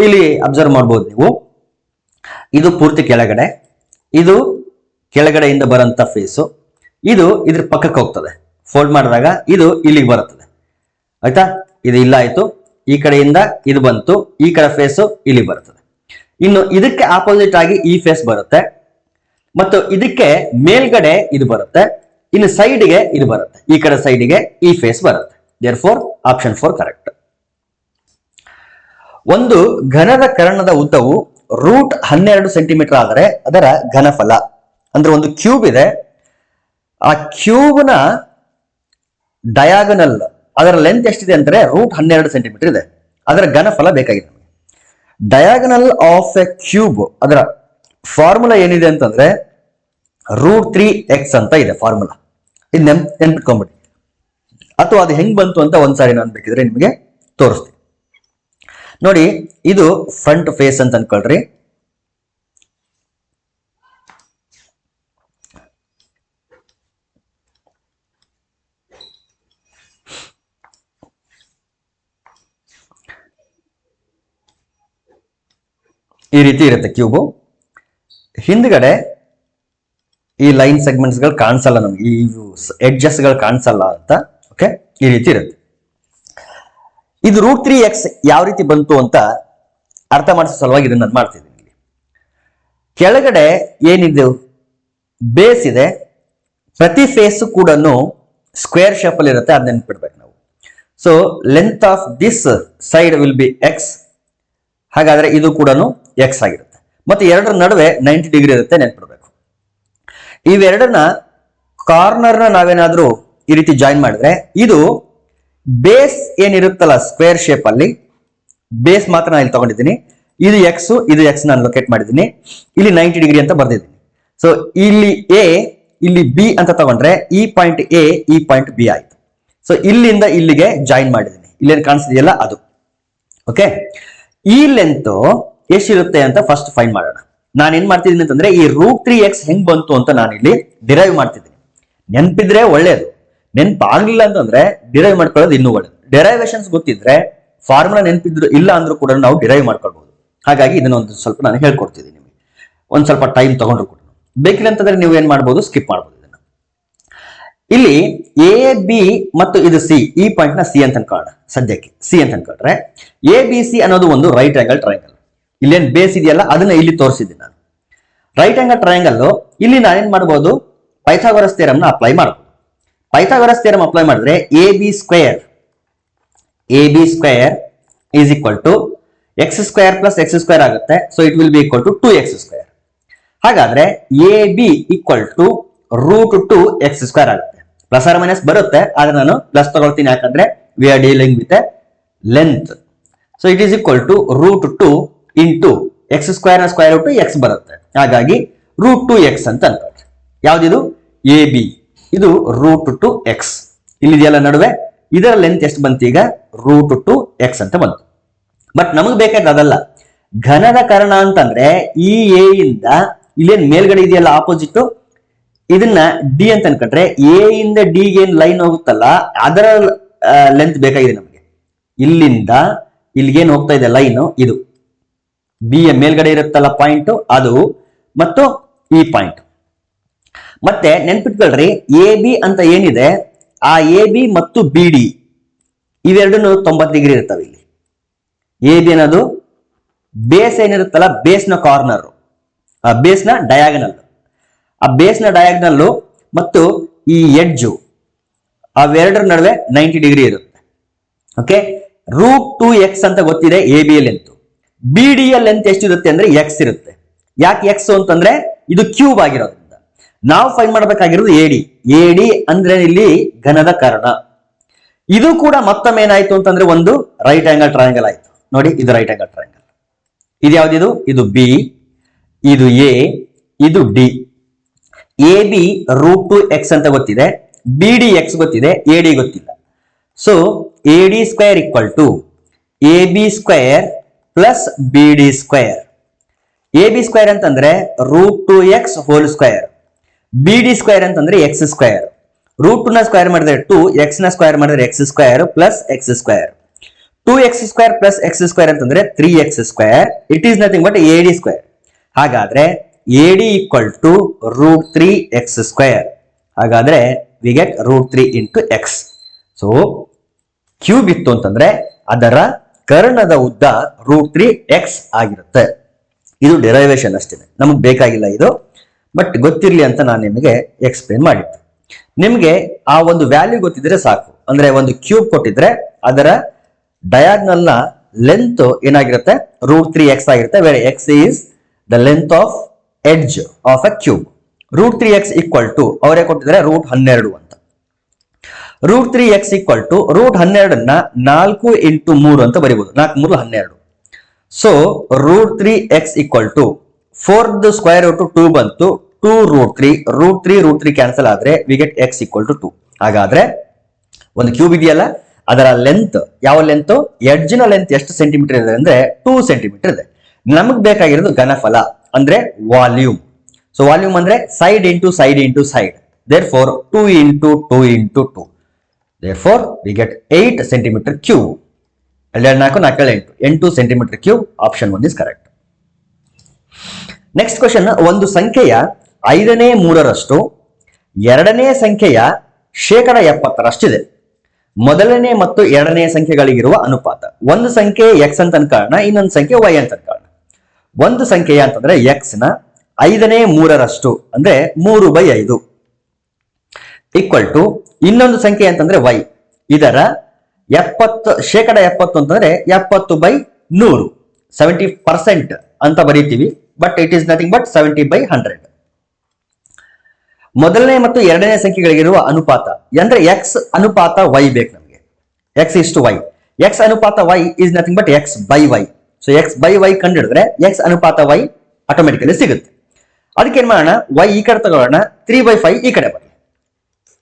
ಇಲ್ಲಿ ಅಬ್ಸರ್ವ್ ಮಾಡ್ಬೋದು ನೀವು, ಇದು ಪೂರ್ತಿ ಕೆಳಗಡೆ, ಇದು ಕೆಳಗಡೆಯಿಂದ ಬರಂತ ಫೇಸು, ಇದು ಇದ್ರ ಪಕ್ಕಕ್ಕೆ ಹೋಗ್ತದೆ. ಫೋಲ್ಡ್ ಮಾಡಿದಾಗ ಇದು ಇಲ್ಲಿಗೆ ಬರುತ್ತದೆ. ಆಯ್ತಾ? ಇದು ಇಲ್ಲ ಆಯ್ತು, ಈ ಕಡೆಯಿಂದ ಇದು ಬಂತು, ಈ ಕಡೆ ಫೇಸು ಇಲ್ಲಿ ಬರ್ತದೆ. ಇನ್ನು ಇದಕ್ಕೆ ಆಪೋಸಿಟ್ ಆಗಿ ಈ ಫೇಸ್ ಬರುತ್ತೆ, ಮತ್ತು ಇದಕ್ಕೆ ಮೇಲ್ಗಡೆ ಇದು ಬರುತ್ತೆ, ಇನ್ನು ಸೈಡ್ಗೆ ಇದು ಬರುತ್ತೆ, ಈ ಕಡೆ ಸೈಡ್ಗೆ ಈ ಫೇಸ್ ಬರುತ್ತೆ. There four option 4 correct. ಒಂದು ಘನದ ಕರ್ಣದ ಉದ್ದವು √12 ಸೆಂಟಿಮೀಟರ್ ಆದರೆ ಅದರ ಘನಫಲ ಅಂದ್ರೆ ಒಂದು ಕ್ಯೂಬ್ ಇದೆ, ಆ ಕ್ಯೂಬ್ನ ಡಯಾಗನಲ್ ಅದರ ಲೆಂತ್ ಎಷ್ಟಿದೆ ಅಂದ್ರೆ √12 ಸೆಂಟಿಮೀಟರ್ ಇದೆ. ಅದರ ಘನಫಲ ಬೇಕಾಗಿದೆ. ಡಯಾಗನಲ್ ಆಫ್ ಎ ಕ್ಯೂಬ್ ಅದರ ಫಾರ್ಮುಲಾ ಏನಿದೆ ಅಂತಂದ್ರೆ √3x ಅಂತ ಇದೆ ಫಾರ್ಮುಲಾ. ಇದು ನೆನ್ಪಿಟ್ಕೊಂಡ್ಬಿಡಿ, ಅಥವಾ ಅದು ಹೆಂಗ್ ಬಂತು ಅಂತ ಒಂದ್ಸಾರಿ ನಾನು ಬೇಕಿದ್ರೆ ನಿಮಗೆ ತೋರಿಸ್ತೀನಿ. ನೋಡಿ, ಇದು ಫ್ರಂಟ್ ಫೇಸ್ ಅಂತ ಅನ್ಕೊಳ್ರಿ. ಈ ರೀತಿ ಇರುತ್ತೆ ಕ್ಯೂಬು. ಹಿಂದ್ಗಡೆ ಈ ಲೈನ್ ಸೆಗ್ಮೆಂಟ್ಸ್ ಗಳು ಕಾಣಿಸಲ್ಲ ನಮ್ಗೆ, ಈ ಎಡ್ಜಸ್ ಗಳು ಕಾಣಿಸಲ್ಲ ಅಂತ. ಓಕೆ, ಈ ರೀತಿ ಇರುತ್ತೆ. ಇದು √3x ಯಾವ ರೀತಿ ಬಂತು ಅಂತ ಅರ್ಥ ಮಾಡಿಸೋ ಸಲುವಾಗಿ ಇದನ್ನ ನಾನು ಮಾಡ್ತಿದ್ದೀನಿ. ಕೆಳಗಡೆ ಏನಿದೆ ಬೇಸ್ ಇದೆ, ಪ್ರತಿ ಫೇಸ್ ಕೂಡ ಸ್ಕ್ವೇರ್ ಶೇಪ್ ಅಲ್ಲಿ ಇರುತ್ತೆ, ಅದನ್ನ ನೆನ್ಪಿಡ್ಬೇಕು ನಾವು. So length of this side will be x. ಹಾಗಾದ್ರೆ ಇದು ಕೂಡ x ಆಗಿರುತ್ತೆ. ಮತ್ತೆ ಎರಡರ ನಡುವೆ 90 ಡಿಗ್ರಿ ಇರುತ್ತೆ, ನೆನ್ಪಿಡ್ಬೇಕು. ಇವೆರಡನ್ನ ಕಾರ್ನರ್ನ ನಾವೇನಾದ್ರೂ ಈ ರೀತಿ ಜಾಯಿನ್ ಮಾಡಿದ್ರೆ ಇದು ಬೇಸ್ ಏನಿರುತ್ತಲ್ಲ ಸ್ಕ್ವೇರ್ ಶೇಪ್ ಅಲ್ಲಿ, ಬೇಸ್ ಮಾತ್ರ ನಾನು ಇಲ್ಲಿ ತಗೊಂಡಿದ್ದೀನಿ. ಇದು ಎಕ್ಸ್, ಇದು ಎಕ್ಸ್ ನಾನು ಲೊಕೇಟ್ ಮಾಡಿದ್ದೀನಿ. ಇಲ್ಲಿ 90 ಡಿಗ್ರಿ ಅಂತ ಬರ್ದಿದ್ದೀನಿ. ಸೊ ಇಲ್ಲಿ ಎ, ಇಲ್ಲಿ ಬಿ ಅಂತ ತಗೊಂಡ್ರೆ ಈ ಪಾಯಿಂಟ್ ಎ, ಈ ಪಾಯಿಂಟ್ ಬಿ ಆಯ್ತು. ಸೊ ಇಲ್ಲಿಂದ ಇಲ್ಲಿಗೆ ಜಾಯಿನ್ ಮಾಡಿದ್ದೀನಿ. ಇಲ್ಲೇನು ಕಾಣಿಸ್ತಿದೆಯಲ್ಲ ಅದು. ಓಕೆ, ಈ ಲೆಂತ್ ಎಷ್ಟಿರುತ್ತೆ ಅಂತ ಫಸ್ಟ್ ಫೈಂಡ್ ಮಾಡೋಣ. ನಾನೇನ್ ಮಾಡ್ತಿದ್ದೀನಿ ಅಂತಂದ್ರೆ ಈ √3x ಹೆಂಗ್ ಬಂತು ಅಂತ ನಾನು ಇಲ್ಲಿ ಡಿರೈವ್ ಮಾಡ್ತಿದ್ದೀನಿ. ನೆನ್ಪಿದ್ರೆ ಒಳ್ಳೇದು, ನೆನ್ಪಾಗ್ಲಿಲ್ಲ ಅಂತಂದ್ರೆ ಡಿರೈವ್ ಮಾಡ್ಕೊಳ್ಳೋದು ಇನ್ನೂ ಒಳ್ಳೇದು. ಡೆರೈವೇಶನ್ಸ್ ಗೊತ್ತಿದ್ರೆ ಫಾರ್ಮುಲಾ ನೆನ್ಪಿದ್ರು ಇಲ್ಲ ಅಂದ್ರೂ ಕೂಡ ನಾವು ಡಿರೈವ್ ಮಾಡ್ಕೊಳ್ಬಹುದು. ಹಾಗಾಗಿ ಇದನ್ನ ಒಂದು ಸ್ವಲ್ಪ ನಾನು ಹೇಳ್ಕೊಡ್ತಿದ್ದೀನಿ ನಿಮಗೆ, ಒಂದ್ ಸ್ವಲ್ಪ ಟೈಮ್ ತಗೊಂಡ್ರು ಕೂಡ. ಬೇಕಿಲ್ಲ ಅಂತಂದ್ರೆ ನೀವು ಏನ್ ಮಾಡ್ಬೋದು, ಸ್ಕಿಪ್ ಮಾಡ್ಬೋದು. ಇದನ್ನ ಇಲ್ಲಿ ಎ ಬಿ ಮತ್ತು ಇದು ಸಿ, ಈ ಪಾಯಿಂಟ್ ನ ಸಿ ಅಂತ ಅನ್ಕೊಳ್ಳೋಣ, ಸದ್ಯಕ್ಕೆ ಸಿ ಅಂತ ಅನ್ಕೊಂಡ್ರೆ ಎ ಬಿ ಸಿ ಅನ್ನೋದು ಒಂದು ರೈಟ್ ಆಂಗಲ್ ಟ್ರಯಾಂಗಲ್. ಇಲ್ಲೇನ್ ಬೇಸ್ ಇದೆಯಲ್ಲ ಅದನ್ನ ಇಲ್ಲಿ ತೋರಿಸಿದ್ದೀನಿ ನಾನು. ರೈಟ್ ಆಂಗಲ್ ಟ್ರಯಾಂಗಲ್ ಇಲ್ಲಿ ನಾನೇನ್ ಮಾಡಬಹುದು, ಪೈಥಾಗೋರಸ್ ಥಿಯರಂ ನ ಅಪ್ಲೈ ಮಾಡಬಹುದು. ಪೈಥಾಗೋರಸ್ ಥಿಯರಂ ಅಪ್ಲೈ ಮಾಡಿದ್ರೆ A B square is equal to x square plus X square ಆಗುತ್ತೆ. So it will be equal to 2x square. ಹಾಗಾದ್ರೆ A B equal to √2x square ಆಗುತ್ತೆ. Plus or minus ಬರುತ್ತೆ, ಆದ್ರೆ ನಾನು plus ತಗೊಳ್ತೀನಿ, ಯಾಕಂದ್ರೆ we are dealing with a length. So it is equal to √2 into x square ನ square root x ಬರುತ್ತೆ. ಹಾಗಾಗಿ √2x ಅಂತ ಅನ್ಕೊಂಡ್ರೆ ಯಾವ್ದಿದು, ಎ ಬಿ, ಇದು √2x. ಇಲ್ಲಿದೆಯಲ್ಲ ನಡುವೆ, ಇದರ ಲೆಂತ್ ಎಷ್ಟು ಬಂತು ಈಗ, √2x ಅಂತ ಬಂತು. ಬಟ್ ನಮಗ್ ಬೇಕಾದ್ರೆ ಅದಲ್ಲ, ಘನದ ಕರ್ಣ ಅಂತಂದ್ರೆ ಈ ಎ ಇಂದ ಇಲ್ಲೇನ್ ಮೇಲ್ಗಡೆ ಇದೆಯಲ್ಲ ಆಪೋಸಿಟ್, ಇದನ್ನ ಡಿ ಅಂತ ಅನ್ಕೊಂಡ್ರೆ ಎ ಇಂದ ಡಿ ಗೆ ಏನ್ ಲೈನ್ ಹೋಗುತ್ತಲ್ಲ ಅದರ ಲೆಂತ್ ಬೇಕಾಗಿದೆ ನಮಗೆ. ಇಲ್ಲಿಂದ ಇಲ್ಲಿಗೇನ್ ಹೋಗ್ತಾ ಇದೆ ಲೈನ್, ಇದು ಬಿ ಯ ಮೇಲ್ಗಡೆ ಇರುತ್ತಲ್ಲ ಪಾಯಿಂಟ್ ಅದು, ಮತ್ತು ಈ ಪಾಯಿಂಟ್. ಮತ್ತೆ ನೆನ್ಪಿಟ್ಕೊಳ್ರಿ, ಎ ಬಿ ಅಂತ ಏನಿದೆ, ಆ ಎ ಬಿ ಮತ್ತು ಬಿ ಡಿ ಇವೆರಡೂ 90 ಡಿಗ್ರಿ ಇರ್ತವೆ. ಇಲ್ಲಿ ಎ ಬಿ ಅನ್ನೋದು ಬೇಸ್ ಏನಿರುತ್ತಲ್ಲ, ಬೇಸ್ ನ ಕಾರ್ನರ್, ಆ ಬೇಸ್ ನ ಡಯಾಗನಲ್, ಆ ಬೇಸ್ ನ ಡಯಾಗನಲ್ ಮತ್ತು ಈ ಎಡ್ಜು ಅವೆರಡರ ನಡುವೆ 90 ಡಿಗ್ರಿ ಇರುತ್ತೆ. ಓಕೆ, √2x ಅಂತ ಗೊತ್ತಿದೆ ಎ ಬಿ ಯ ಲೆಂತ್. ಬಿ ಡಿ ಯ ಲೆಂತ್ ಎಷ್ಟಿರುತ್ತೆ ಅಂದ್ರೆ ಎಕ್ಸ್ ಇರುತ್ತೆ. ಯಾಕೆ ಎಕ್ಸ್ ಅಂತಂದ್ರೆ ಇದು ಕ್ಯೂಬ್ ಆಗಿರೋದ್ರಿಂದ. ನಾವು ಫೈಂಡ್ ಮಾಡಬೇಕಾಗಿರೋದು ಎ ಡಿ ಅಂದ್ರೆ ಇಲ್ಲಿ ಘನದ ಕರ್ಣ. ಇದು ಕೂಡ ಮತ್ತೊಮ್ಮೆ ಏನಾಯ್ತು ಅಂತಂದ್ರೆ ಒಂದು ರೈಟ್ ಆಂಗಲ್ ಟ್ರಯಾಂಗಲ್ ಆಯ್ತು. ನೋಡಿ, ಇದು ರೈಟ್ ಆಂಗಲ್ ಟ್ರಯಾಂಗಲ್. ಇದು ಯಾವ್ದಿದು, ಇದು ಬಿ, ಇದು ಎ, ಇದು ಡಿ. ಎ ಬಿ √2x ಅಂತ ಗೊತ್ತಿದೆ, ಬಿ ಡಿ ಎಕ್ಸ್ ಗೊತ್ತಿದೆ, ಎ ಡಿ ಗೊತ್ತಿಲ್ಲ. So A D square equal to A B square plus B D square. A B square ಅಂತಂದ್ರೆ √2x whole square, B D square ಅಂತಂದ್ರೆ X square. √2 ನ square ಮಾಡಿದ್ರೆ 2, X ನ square ಮಾಡಿದ್ರೆ X square plus X square. 2x square plus X square ಅಂತಂದ್ರೆ 3x square. It is nothing but A D square. ಹಾಗಾದ್ರೆ A D equal to √3x square. ಹಾಗಾದ್ರೆ we get √3 into x. So cube ಇತ್ತು ಅಂತಂದ್ರೆ ಅದರ ಕರ್ಣದ ಉದ್ದ √3x ಆಗಿರುತ್ತೆ. ಇದು ಡೆರೈವೇಶನ್ ಅಷ್ಟೇ, ನಮಗೆ ಬೇಕಾಗಿಲ್ಲ ಇದು, ಬಟ್ ಗೊತ್ತಿರ್ಲಿ ಅಂತ ನಾನು ನಿಮಗೆ ಎಕ್ಸ್ಪ್ಲೇನ್ ಮಾಡಿದ್ದೆ. ನಿಮ್ಗೆ ಆ ಒಂದು ವ್ಯಾಲ್ಯೂ ಗೊತ್ತಿದ್ರೆ ಸಾಕು. ಅಂದ್ರೆ ಒಂದು ಕ್ಯೂಬ್ ಕೊಟ್ಟಿದ್ರೆ ಅದರ ಡಯಾಗ್ನಲ್ ನ ಲೆಂತ್ ಏನಾಗಿರುತ್ತೆ, √3x ಆಗಿರುತ್ತೆ. Where X is the length of edge of a cube. √3x equal to ಅವರೇ ಕೊಟ್ಟಿದ್ರೆ √12 ಅಂತ. √3x ಈಕ್ವಲ್ ಟು √12 ನ 4 ಇಂಟು 3 ಅಂತ ಬರೀಬಹುದು. 4 3 12. So √3x equal to 4 square root 2 ಬಂತು, 2√3. √3 ಕ್ಯಾನ್ಸಲ್ ಆದ್ರೆ we get x equal to 2. ಹಾಗಾದ್ರೆ ಒಂದು ಕ್ಯೂಬ್ ಇದೆಯಲ್ಲ ಅದರ ಲೆಂತ್, ಯಾವ ಲೆಂತ್, ಎಡ್ಜ್ ನ ಲೆಂತ್ ಎಷ್ಟು ಸೆಂಟಿಮೀಟರ್ ಇದೆ ಅಂದ್ರೆ 2 ಸೆಂಟಿಮೀಟರ್ ಇದೆ. ನಮಗ್ ಬೇಕಾಗಿರೋದು ಘನಫಲ ಅಂದ್ರೆ ವಾಲ್ಯೂಮ್. ಸೊ ವಾಲ್ಯೂಮ್ ಅಂದ್ರೆ side into side into side. therefore 2 into 2 into 2. therefore we get 8 centimetre cube. 2 4 4 8 8 centimetre cube. Option 1 is correct. Next question, ಒಂದು ಸಂಖ್ಯೆಯ 5ನೇ 3ರಷ್ಟು ಎರಡನೇ ಸಂಖ್ಯೆಯ 70%ರಷ್ಟಿದೆ. ಮೊದಲನೇ ಮತ್ತು ಎರಡನೇ ಸಂಖ್ಯೆಗಳಿಗಿರುವ ಅನುಪಾತ. ಒಂದು ಸಂಖ್ಯೆ x ಅಂತ ಅನ್ಕೊಳ್ಳೋಣ, ಇನ್ನೊಂದು ಸಂಖ್ಯೆ y ಅಂತ ಅನ್ಕೊಳ್ಳೋಣ. ಒಂದು ಸಂಖ್ಯೆಯ ಅಂತಂದ್ರೆ x ನ 5ನೇ 3ರಷ್ಟು ಅಂದ್ರೆ 3/5 ಈಕ್ವಲ್ ಟು ಇನ್ನೊಂದು ಸಂಖ್ಯೆ ಅಂತಂದ್ರೆ y, ಇದರ 70% ಅಂತಂದ್ರೆ 70/100, 70% ಅಂತ ಬರೀತೀವಿ. But it is nothing but 70/100. ಮೊದಲನೇ ಮತ್ತು ಎರಡನೇ ಸಂಖ್ಯೆಗಳಿಗಿರುವ ಅನುಪಾತ ಅಂದ್ರೆ x ಅನುಪಾತ y ಬೇಕು ನಮಗೆ. x ಇಷ್ಟು y, x ಅನುಪಾತ y is nothing but x/y. So x/y ಕಂಡಿಡಿದ್ರೆ x ಅನುಪಾತ y ಆಟೋಮೆಟಿಕಲಿ ಸಿಗುತ್ತೆ. ಅದಕ್ಕೆ ಏನ್ ಮಾಡೋಣ, y ಈ ಕಡೆ ತಗೊಳ್ಳೋಣ, 3/5 ಈ ಕಡೆ ಬರಲಿ.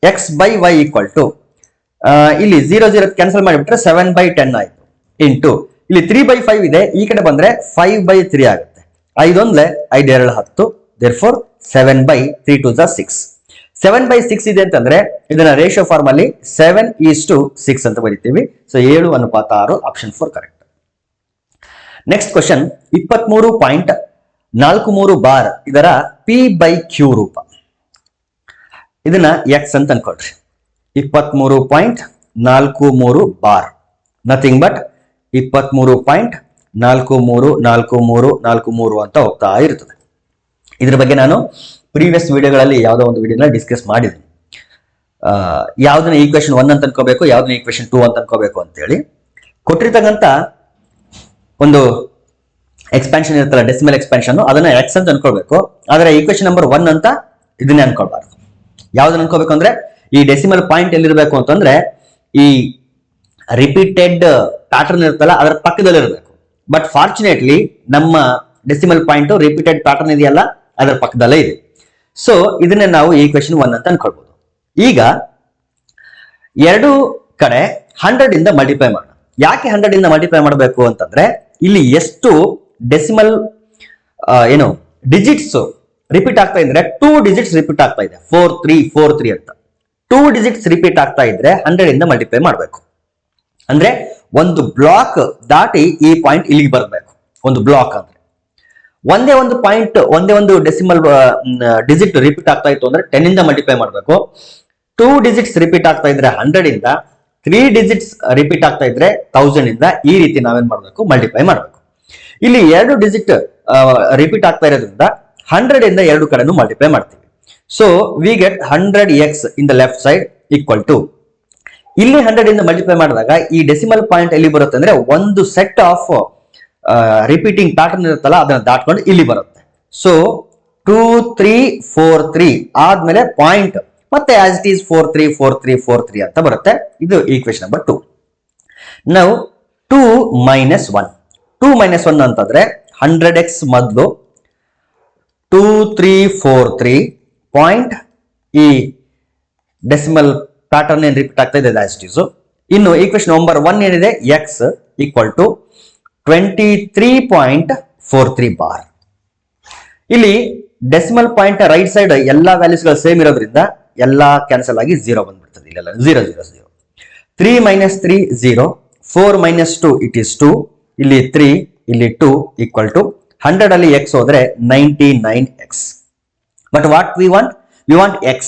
x/y ಈಕ್ವಲ್ ಟು ಇಲ್ಲಿ 0 ಕ್ಯಾನ್ಸಲ್ ಮಾಡಿಬಿಟ್ರೆ 7/10 ಆಯ್ತು. ಇಂಟು ಇಲ್ಲಿ 3/5 ಇದೆ, ಈ ಕಡೆ ಬಂದ್ರೆ 5/3 ಆಗುತ್ತೆ. 5 5 2 10, therefore 7/3 to the 6. 7/6 ಇದೆ ಅಂತಂದ್ರೆ ಇದನ್ನ ರೇಷಿಯೋ ಫಾರ್ಮ್ ಅಲ್ಲಿ 7:6 ಅಂತ ಬರೀತೀವಿ. So 7:6, option 4 correct. Next question, 23.43 bar ಇದರ P/Q ರೂಪ. ಇದನ್ನ ಎಕ್ಸ್ ಅಂತ ಅನ್ಕೊಳ್ರಿ. 23.43 ಬಾರ್ ನಥಿಂಗ್ ಬಟ್ 23.434343 ಅಂತ ಹೋಗ್ತಾ ಇರ್ತದೆ. ಇದ್ರ ಬಗ್ಗೆ ನಾನು ಪ್ರೀವಿಯಸ್ ವಿಡಿಯೋಗಳಲ್ಲಿ ಯಾವುದೋ ಒಂದು ವಿಡಿಯೋನ ಡಿಸ್ಕಸ್ ಮಾಡಿದ್ದೀನಿ. ಯಾವ್ದನ್ನ ಈಕ್ವೇಶನ್ 1 ಅಂತ ಅನ್ಕೋಬೇಕು, ಯಾವ್ದನ್ನ ಈಕ್ವೇಶನ್ 2 ಅಂತ ಅನ್ಕೋಬೇಕು ಅಂತೇಳಿ. ಕೊಟ್ಟಿರ್ತಕ್ಕಂಥ ಒಂದು ಎಕ್ಸ್ಪಾನ್ಷನ್ ಇರುತ್ತಲ್ಲ, ಡೆಸಿಮಲ್ ಎಕ್ಸ್ಪಾನ್ಷನ್, ಅದನ್ನ ಎಕ್ಸ್ ಅಂತ ಅನ್ಕೊಳ್ಬೇಕು. ಆದ್ರೆ ಈಕ್ವೇಶನ್ ನಂಬರ್ 1 ಅಂತ ಇದನ್ನೇ ಅನ್ಕೊಳ್ಬಾರ್ದು. ಯಾವ್ದನ್ನ ಅನ್ಕೋಬೇಕು ಅಂದ್ರೆ ಈ ಡೆಸಿಮಲ್ ಪಾಯಿಂಟ್ ಎಲ್ಲಿರ್ಬೇಕು ಅಂತಂದ್ರೆ ಈ ರಿಪೀಟೆಡ್ ಪ್ಯಾಟರ್ನ್ ಇರುತ್ತಲ್ಲ ಅದರ ಪಕ್ಕದಲ್ಲಿ ಇರಬೇಕು. ಬಟ್ ಫಾರ್ಚುನೇಟ್ಲಿ ನಮ್ಮ ಡೆಸಿಮಲ್ ಪಾಯಿಂಟ್ ರಿಪೀಟೆಡ್ ಪ್ಯಾಟರ್ನ್ ಇದೆಯಲ್ಲ ಅದರ ಪಕ್ಕದಲ್ಲೇ ಇದೆ. ಸೊ ಇದನ್ನ ನಾವು ಈಕ್ವೇಶನ್ 1 ಅಂತ ಅನ್ಕೊಳ್ಬಹುದು. ಈಗ ಎರಡು ಕಡೆ 100 ಇಂದ ಮಲ್ಟಿಪ್ಲೈ ಮಾಡೋಣ. ಯಾಕೆ 100 ಇಂದ ಮಲ್ಟಿಪ್ಲೈ ಮಾಡಬೇಕು ಅಂತಂದ್ರೆ ಇಲ್ಲಿ ಎಷ್ಟು ಡೆಸಿಮಲ್ ಡಿಜಿಟ್ಸ್ ರಿಪೀಟ್ ಆಗ್ತಾ ಇದ್ರೆ 2 ಡಿಜಿಟ್ಸ್ ರಿಪೀಟ್ ಆಗ್ತಾ ಇದೆ, 4343 ಅಂತ 2 ಡಿಜಿಟ್ಸ್ ರಿಪೀಟ್ ಆಗ್ತಾ ಇದ್ರೆ 100 ಇಂದ ಮಲ್ಟಿಪ್ಲೈ ಮಾಡಬೇಕು. ಅಂದ್ರೆ ಒಂದು ಬ್ಲಾಕ್ ದಾಟಿ ಈ ಪಾಯಿಂಟ್ ಇಲ್ಲಿಗೆ ಬರಬೇಕು. ಒಂದು ಬ್ಲಾಕ್ ಅಂದ್ರೆ ಒಂದೇ ಒಂದು ಪಾಯಿಂಟ್, ಒಂದೇ ಒಂದು ಡೆಸಿಮಲ್ ಡಿಜಿಟ್ ರಿಪೀಟ್ ಆಗ್ತಾ ಇತ್ತು ಅಂದ್ರೆ 10 ಇಂದ ಮಲ್ಟಿಪ್ಲೈ ಮಾಡಬೇಕು. 2 ಡಿಜಿಟ್ಸ್ ರಿಪೀಟ್ ಆಗ್ತಾ ಇದ್ರೆ 100 ಇಂದ, 3 ಡಿಜಿಟ್ಸ್ ರಿಪೀಟ್ ಆಗ್ತಾ ಇದ್ರೆ 1000 ಇಂದ, ಈ ರೀತಿ ನಾವೇನ್ ಮಾಡಬೇಕು, ಮಲ್ಟಿಪ್ಲೈ ಮಾಡಬೇಕು. ಇಲ್ಲಿ 2 ಡಿಜಿಟ್ ರಿಪೀಟ್ ಆಗ್ತಾ ಇರೋದ್ರಿಂದ 100 ಇಂದ ಎರಡು ಕಡೆನೂ ಮಲ್ಟಿಪ್ಲೈ ಮಾಡ್ತೀವಿ. So we get 100x in the left side equal to, ಇಲ್ಲಿ 100 ಇಂದ ಮಲ್ಟಿಪ್ಲೈ ಮಾಡಿದಾಗ ಈ ಡೆಸಿಮಲ್ ಪಾಯಿಂಟ್ ಎಲ್ಲಿ ಬರುತ್ತೆ ಅಂದ್ರೆ ಒಂದು ಸೆಟ್ ಆಫ್ ರಿಪೀಟಿಂಗ್ ಪ್ಯಾಟರ್ನ್ ಇರುತ್ತಲ್ಲ ಅದನ್ನ ದಾಟ್ಕೊಂಡು ಇಲ್ಲಿ ಬರುತ್ತೆ. ಸೊ 2343 ಆದ್ಮೇಲೆ ಪಾಯಿಂಟ್ ಮತ್ತೆ ಆಸ್ ಇಟ್ ಈಸ್ 434343 ಅಂತ ಬರುತ್ತೆ. ಇದು ಈಕ್ವೇಶನ್ ನಂಬರ್ 2. ನಾವು 2 - 1 ಅಂತಂದ್ರೆ 100x ಮೊದಲು 2343 ಪಾಯಿಂಟ್ ಈ ಡೆಸಿಮಲ್ ಪ್ಯಾಟರ್ನ್ ಏನ್ ರಿಪೀಟ್ ಆಗ್ತಾ ಇದೆ ಆಸ್ ಇಟ್ ಈಸ್. ಇನ್ನು ಈಕ್ವೇಶನ್ ನಂಬರ್ 1 ಏನಿದೆ, x ಈಕ್ವಲ್ ಟು 23.43 ಬಾರ್. ಇಲ್ಲಿ ಡೆಸಿಮಲ್ ಪಾಯಿಂಟ್ ರೈಟ್ ಸೈಡ್ ಎಲ್ಲಾ ವ್ಯಾಲ್ಯೂಸ್ ಗಳು ಸೇಮ್ ಇರೋದ್ರಿಂದ ಎಲ್ಲಾ ಕ್ಯಾನ್ಸಲ್ ಆಗಿ 0 ಬಂದ್ಬಿಡ್ತದೆ. ಇಲ್ಲೆಲ್ಲ 0 0 0. 3 - 3 0, 4 - 2 ಇಟ್ ಈಸ್ 2, ಇಲ್ಲಿ 3 ಇಲ್ಲಿ 2 ಈಕ್ವಲ್ ಟು 100 ಅಲ್ಲಿ x ಹೋದ್ರೆ 99x. But what we want x.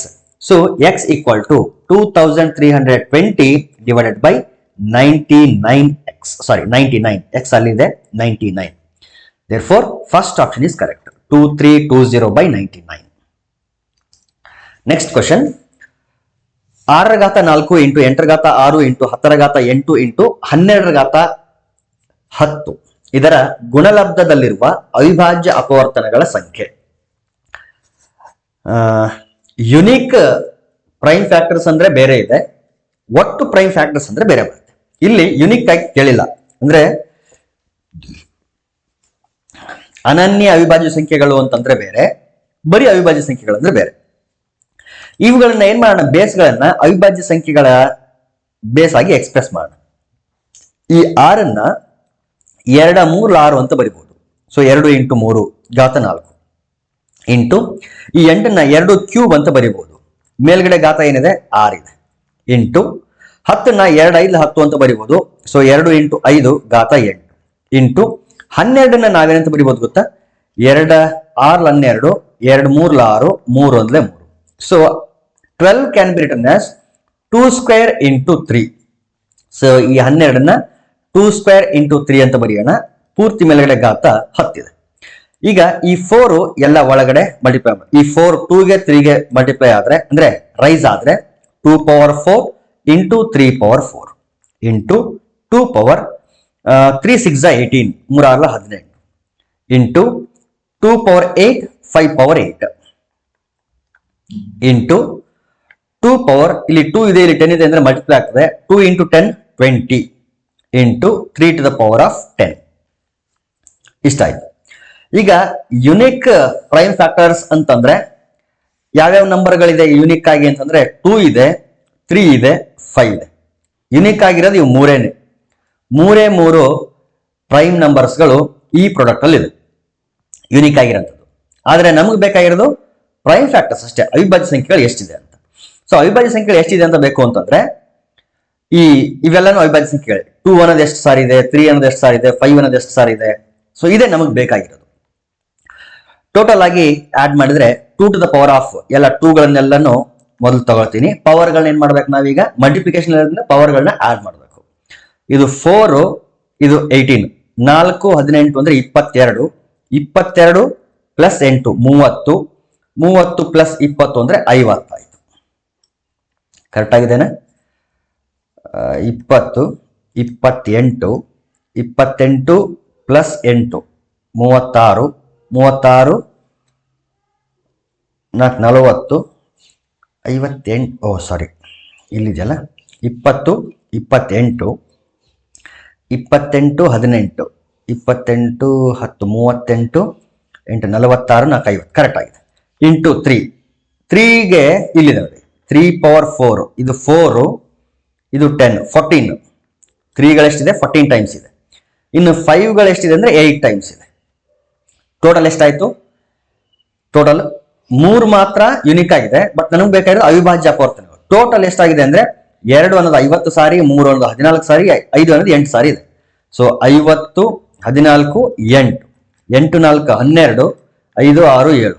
So x equal to 2320 divided by 99x. Sorry 99, x ಅಲ್ಲಿದೆ 99. therefore first option is correct, 2320/99. Next question, 6^4 into 8^6 into 10^8 into 12^10 ಇದರ ಗುಣಲಬ್ಧದಲ್ಲಿರುವ ಅವಿಭಾಜ್ಯ ಅಪವರ್ತನಗಳ ಸಂಖ್ಯೆ. ಯುನಿಕ್ ಪ್ರೈಮ್ ಫ್ಯಾಕ್ಟರ್ಸ್ ಅಂದ್ರೆ ಬೇರೆ ಇದೆ, ಒಟ್ಟು ಪ್ರೈಮ್ ಫ್ಯಾಕ್ಟರ್ಸ್ ಅಂದ್ರೆ ಬೇರೆ ಬರುತ್ತೆ. ಇಲ್ಲಿ ಯುನಿಕ್ ಆಗಿ ಕೇಳಿಲ್ಲ, ಅಂದ್ರೆ ಅನನ್ಯ ಅವಿಭಾಜ್ಯ ಸಂಖ್ಯೆಗಳು ಅಂತಂದ್ರೆ ಬೇರೆ, ಬರೀ ಅವಿಭಾಜ್ಯ ಸಂಖ್ಯೆಗಳು ಅಂದ್ರೆ ಬೇರೆ. ಇವುಗಳನ್ನ ಏನ್ ಮಾಡೋಣ, ಬೇಸ್ಗಳನ್ನ ಅವಿಭಾಜ್ಯ ಸಂಖ್ಯೆಗಳ ಬೇಸ್ ಆಗಿ ಎಕ್ಸ್ಪ್ರೆಸ್ ಮಾಡೋಣ. ಈ 6 2 3 6 ಅಂತ ಬರಿಬಹುದು. ಸೊ 2 × 3 ಘಾತ 4 ಇಂಟು ಈ 8 2 ಕ್ಯೂಬ್ ಅಂತ ಬರಿಬಹುದು. ಮೇಲ್ಗಡೆ ಘಾತ ಏನಿದೆ 6 ಇದೆ. ಇಂಟು 10 2 5 10 ಅಂತ ಬರಿಬಹುದು. ಸೊ 2 × 5 ಘಾತ 8 ಇಂಟು 12 ನಾವೇನಂತ ಬರಿಬಹುದು ಗೊತ್ತಾ, 2 6 12, 2 3 6, 3 1 3. So 12 can be return as 2² × 3. So ಈ 12 2² × 3 ಅಂತ ಬರೆಯೋಣ. ಪೂರ್ತಿ ಮೇಲ್ಗಡೆ ಘಾತ 10 ಇದೆ. ಈಗ ಈ 4 ಎಲ್ಲ ಒಳಗಡೆ ಮಲ್ಟಿಪ್ಲೈ ಮಾಡಿ, ಈ 4 2ಗೆ 3ಗೆ ಮಲ್ಟಿಪ್ಲೈ ಆದ್ರೆ ಅಂದ್ರೆ ರೈಸ್ ಆದ್ರೆ 2⁴ ಇಂಟು 3⁴ ಇಂಟು 2 3 6 18, 3 6 18 ಇಂಟು 2⁴8 5⁴8 ಇಂಟು 2 ಇಲ್ಲಿ 2 ಇದೆ, ಇಲ್ಲಿ 10 ಇದೆ ಅಂದ್ರೆ ಮಲ್ಟಿಪ್ಲೈ ಆಗ್ತದೆ. 2 × 10 20 ಇಂಟು 3⁻10 ಇಷ್ಟ ಆಯ್ತು. ಈಗ ಯುನಿಕ್ ಪ್ರೈಮ್ ಫ್ಯಾಕ್ಟರ್ಸ್ ಅಂತಂದ್ರೆ ಯಾವ್ಯಾವ ನಂಬರ್ಗಳಿದೆ ಯುನಿಕ್ ಆಗಿ ಅಂತಂದ್ರೆ 2 ಇದೆ, 3 ಇದೆ, 5 ಇದೆ. ಯುನಿಕ್ ಆಗಿರೋದು ಇವು ಮೂರೇ ಪ್ರೈಮ್ ನಂಬರ್ಸ್ಗಳು ಈ ಪ್ರಾಡಕ್ಟ್ ಅಲ್ಲಿ ಇದೆ. ಯುನಿಕ್ ಆಗಿರೋಂಥದ್ದು. ಆದರೆ ನಮಗೆ ಬೇಕಾಗಿರೋದು ಪ್ರೈಮ್ ಫ್ಯಾಕ್ಟರ್ಸ್ ಅಷ್ಟೇ, ಅವಿಭಾಜ್ಯ ಸಂಖ್ಯೆಗಳು ಎಷ್ಟಿದೆ ಅಂತ. ಸೊ ಅವಿಭಾಜ್ಯ ಸಂಖ್ಯೆಗಳು ಎಷ್ಟಿದೆ ಅಂತ ಬೇಕು ಅಂತಂದ್ರೆ ಇವೆಲ್ಲನೂ ಅವಿಭಾಜ್ಯ ಸಂಖ್ಯೆಗಳು. 2 ಅನ್ನೋದು ಎಷ್ಟು ಸಾರಿ ಇದೆ, 3 ಅನ್ನೋದು ಎಷ್ಟು ಸಾರಿ ಇದೆ, 5 ಅನ್ನೋದು ಎಷ್ಟು ಸಾರಿ ಇದೆ. ಸೊ ಇದೇ ನಮಗೆ ಬೇಕಾಗಿರೋದು. ಟೋಟಲ್ ಆಗಿ ಆಡ್ ಮಾಡಿದ್ರೆ 2 to the power ಆಫ್ ಎಲ್ಲ 2ಗಳನ್ನೆಲ್ಲನೂ ಮೊದಲು ತಗೊಳ್ತೀನಿ. ಪವರ್ಗಳನ್ನ ಏನ್ ಮಾಡ್ಬೇಕು ನಾವೀಗ, ಮಲ್ಟಿಪ್ಲಿಕೇಶನ್ ಪವರ್ಗಳನ್ನ ಆಡ್ ಮಾಡಬೇಕು. ಇದು 4, ಇದು 18, 4 18 ಅಂದ್ರೆ 22, 22 ಪ್ಲಸ್ 8 30, 30 ಪ್ಲಸ್ 20 ಅಂದ್ರೆ 50 ಆಯ್ತು. ಕರೆಕ್ಟ್ ಆಗಿದ್ದೇನೆ? 20, 28, 28 ಪ್ಲಸ್ 8 36, 36 40, 58, ಓ ಸಾರಿ ಇಲ್ಲಿದೆಯಲ್ಲ, 20, 28, 28 18, 28 10 38, 8 46, 4 50 ಕರೆಕ್ಟ್ ಆಗಿದೆ. ಇಂಟು 3, 3ಗೆ ಇಲ್ಲಿದೆ ನೋಡಿ 3 ಪವರ್ 4, ಇದು 4, ಇದು 10 14, 3ಗಳೆಷ್ಟಿದೆ 14 ಟೈಮ್ಸ್ ಇದೆ. ಇನ್ನು 5ಗಳೆಷ್ಟಿದೆ ಅಂದ್ರೆ 8 ಟೈಮ್ಸ್ ಇದೆ. ಟೋಟಲ್ ಎಷ್ಟಾಯ್ತು? ಟೋಟಲ್ 3 ಮಾತ್ರ ಯುನಿಕ್ ಆಗಿದೆ, ಬಟ್ ನನಗೆ ಬೇಕಾಗಿರೋದು ಅವಿಭಾಜ್ಯ ಅಪವರ್ತನಗಳು. ಟೋಟಲ್ ಎಷ್ಟಾಗಿದೆ ಅಂದ್ರೆ 2 ಅನ್ನೋದು 50 ಸಾರಿ, 3 ಅನ್ನೋದು 14 ಸಾರಿ, 5 ಅನ್ನೋದು 8 ಸಾರಿ ಇದೆ. ಸೊ 50, 14, 8, 8 4 12, 5 6 7.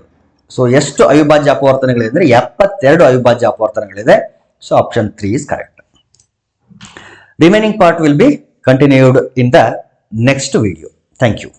ಸೊ ಎಷ್ಟು ಅವಿಭಾಜ್ಯ ಅಪವರ್ತನಗಳಿದೆ ಅಂದ್ರೆ 72 ಅವಿಭಾಜ್ಯ ಅಪವರ್ತನಗಳಿದೆ. So option 3 is correct. Remaining part will be continued in the next video. Thank you.